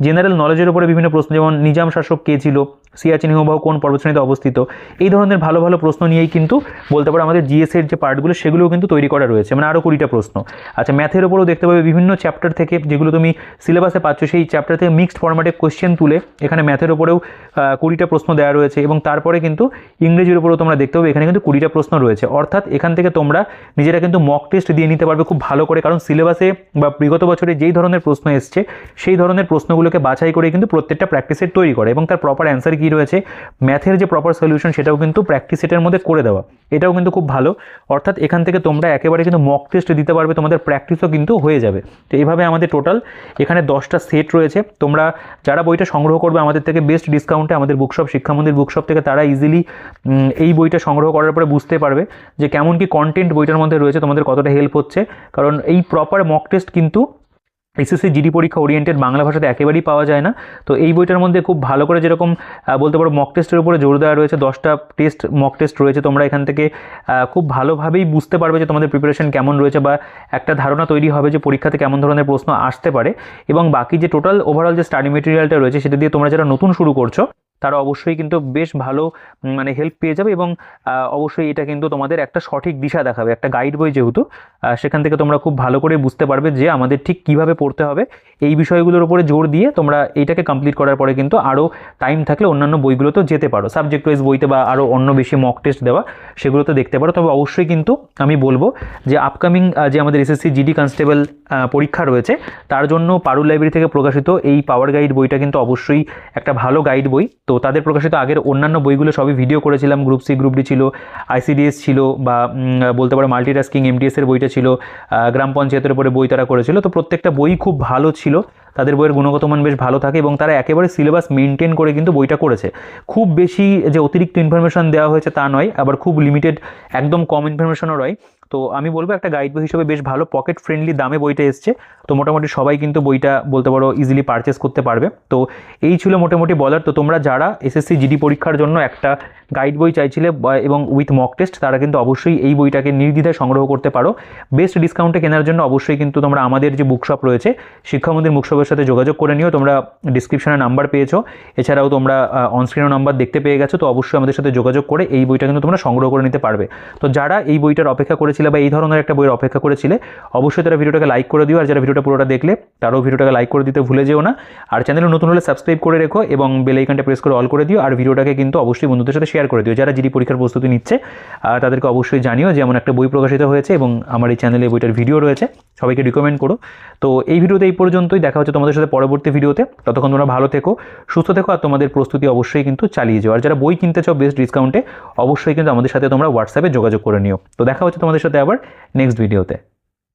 জেনারেল নলেজের উপরে বিভিন্ন প্রশ্ন, যেমন নিজাম শাসক কে ছিল, সিয়াচিন হিমবাহ কোন পর্বতশ্রেণীতে অবস্থিত, এই ধরনের ভালো ভালো প্রশ্ন নিয়েই কিন্তু বলতে পারো আমাদের জিএসের যে পার্টগুলো সেগুলোও কিন্তু তৈরি করা রয়েছে, মানে আরও 20টা প্রশ্ন। আচ্ছা, ম্যাথের উপরেও দেখতে পাবে বিভিন্ন চ্যাপ্টার থেকে যেগুলো তুমি সিলেবাসে পাচ্ছ সেই চ্যাপ্টার থেকে মিক্সড ফরম্যাটে কোয়েশ্চেন তুলে এখানে ম্যাথের উপরেও 20টা প্রশ্ন দেওয়া রয়েছে। এবং তারপরে কিন্তু ইংরেজির উপরেও তোমরা দেখতে পাবে এখানে কিন্তু 20টা প্রশ্ন রয়েছে। অর্থাৎ এখান থেকে তোমরা নিজেরা কিন্তু মক টেস্ট দিয়ে নিতে পারবে খুব ভালো করে, কারণ সিলেবাসে বা বিগত বছরে যেই ধরনের প্রশ্ন এসছে সেই ধরনের প্রশ্নগুলোকে বাছাই করে কিন্তু প্রত্যেকটা প্র্যাকটিস সেট তৈরি করে, এবং তার প্রপার অ্যান্সার কী রয়েছে, ম্যাথের যে প্রপার সলিউশন সেটাও কিন্তু প্র্যাকটিস সেটের মধ্যে করে দেওয়া, এটাও কিন্তু খুব ভালো। অর্থাৎ এখান থেকে তোমরা একেবারে কিন্তু মক টেস্ট দিতে পারবে, তোমাদের প্র্যাকটিসও কিন্তু হয়ে যাবে। তো এইভাবে আমাদের টোটাল এখানে 10টা সেট রয়েছে। তোমরা যারা বইটা সংগ্রহ করবে আমাদের থেকে বেস্ট ডিসকাউন্টে আমাদের বুকশপ শিক্ষামন্দির বুকশপ থেকে, তারা ইজিলি এই বইটা সংগ্রহ করার পরে বুঝতে পারবে যে কেমন কি কন্টেন্ট বইটার মধ্যে রয়েছে, তোমাদের কতটা হেল্প হচ্ছে। কারণ এই প্রপার মক টেস্ট কিন্তু এসএসসি জিডি পরীক্ষা ওরিয়েন্টেড বাংলা ভাষাতে একেবারেই পাওয়া যায় না। তো এই বইটার মধ্যে খুব ভালো করে যেরকম বলতে পারো মক টেস্টের উপরে জোর দেওয়া রয়েছে, 10টা মক টেস্ট রয়েছে, তোমরা এখান থেকে খুব ভালোভাবেই বুঝতে পারবে যে তোমাদের প্রিপারেশন কেমন রয়েছে, বা একটা ধারণা তৈরি হবে যে পরীক্ষাতে কেমন ধরনের প্রশ্ন আসতে পারে। এবং বাকি যে টোটাল ওভারঅল যে স্টাডি মেটেরিয়ালটা রয়েছে সেটা দিয়ে তোমরা যারা নতুন শুরু করছো তারা অবশ্যই কিন্তু বেশ ভালো মানে হেল্প পেয়ে যাবে। এবং অবশ্যই এটা কিন্তু তোমাদের একটা সঠিক দিশা দেখাবে, একটা গাইড বই যেহেতু, সেখান থেকে তোমরা খুব ভালো করে বুঝতে পারবে যে আমাদের ঠিক কীভাবে পড়তে হবে। এই বিষয়গুলোর উপরে জোর দিয়ে তোমরা এইটাকে কমপ্লিট করার পরে কিন্তু আরও টাইম থাকলে অন্যান্য বইগুলোতেও যেতে পারো, সাবজেক্ট ওয়াইজ বইতে বা আরও অন্য বেশি মক টেস্ট দেওয়া সেগুলোতে দেখতে পারো। তবে অবশ্যই কিন্তু আমি বলবো যে আপকামিং যে আমাদের এসএসসি জিডি কনস্টেবল পরীক্ষা রয়েছে তার জন্য পারুল লাইব্রেরি থেকে প্রকাশিত এই পাওয়ার গাইড বইটা কিন্তু অবশ্যই একটা ভালো গাইড বই। তো তাদের প্রকাশিত আগের অন্যান্য বইগুলো সবই ভিডিও করেছিলাম, গ্রুপ সি গ্রুপ ডি ছিল, আইসিডিএস ছিল, বা বলতে পারো মাল্টিটাস্কিং এমটিএসের বইটা ছিল, গ্রাম পঞ্চায়েতের উপরে বই তারা করেছিল। তো প্রত্যেকটা বই খুব ভালো ছিল, তাদের বইয়ের গুণগত মান বেশ ভালো থাকে, এবং তারা একেবারে সিলেবাস মেনটেন করে কিন্তু বইটা করেছে। খুব বেশি যে অতিরিক্ত ইনফরমেশন দেওয়া হয়েছে তা নয়, আবার খুব লিমিটেড একদম কম ইনফরমেশনও নয়। তো আমি বলবো একটা গাইড বই হিসেবে বেশ ভালো, পকেট ফ্রেন্ডলি দামে বইটা এসছে। তো মোটামুটি সবাই কিন্তু বইটা বলতে পারো ইজিলি পারচেস করতে পারবে। তো এই ছিল মোটামুটি বলার। তো তোমরা যারা এসএসসি জিডি পরীক্ষার জন্য একটা গাইড বই চাইছিলে এবং উইথ মক টেস্ট, তারা কিন্তু অবশ্যই এই বইটাকে নির্দ্বিধায় সংগ্রহ করতে পারো। বেস্ট ডিসকাউন্টে কেনার জন্য অবশ্যই কিন্তু তোমরা আমাদের যে বুকশপ রয়েছে শিক্ষামন্দির বুকশপের সাথে যোগাযোগ করে নিও। তোমরা ডিসক্রিপশনে নাম্বার পেয়েছো, এছাড়াও তোমরা অনস্ক্রিনও নাম্বার দেখতে পেয়ে গেছো। তো অবশ্যই আমাদের সাথে যোগাযোগ করে এই বইটা কিন্তু তোমরা সংগ্রহ করে নিতে পারবে। তো যারা এই বইটার অপেক্ষা করেছিলে বা এই ধরনের একটা বইয়ের অপেক্ষা করেছিলে, অবশ্যই তারা ভিডিওটাকে লাইক করে দিও। আর যারা ভিডিওটা পুরোটা দেখলে তারাও ভিডিওটাকে লাইক করে দিতে ভুলে যেও না। আর চ্যানেলে নতুন হলে সাবস্ক্রাইব করে রেখো এবং বেল আইকনটা প্রেস করে অল করে দিও। আর ভিডিওটাকে কিন্তু অবশ্যই বন্ধুদের সাথে শেয়ার করে দিও। যারা জিডি পরীক্ষার প্রস্তুতি নিচ্ছে তাদেরকে অবশ্যই জানিও যে এমন একটা বই প্রকাশিত হয়েছে এবং আমার এই চ্যানেলে বইটার ভিডিও রয়েছে, সবাইকে রিকমেন্ড করো। তো এই ভিডিওতে এই পর্যন্তই, দেখা হচ্ছে তোমাদের সাথে পরবর্তী ভিডিওতে। ততক্ষণ তোমরা ভালো থেকো, সুস্থ থেকো, আর তোমাদের প্রস্তুতি অবশ্যই কিন্তু চালিয়ে যাও। আর যারা বই কিনতে চাও বেস্ট ডিসকাউন্টে, অবশ্যই কিন্তু আমাদের সাথে তোমরা হোয়াটসঅ্যাপে যোগাযোগ করে নিও। তো দেখা হচ্ছে তোমাদের সাথে আবার নেক্সট ভিডিওতে।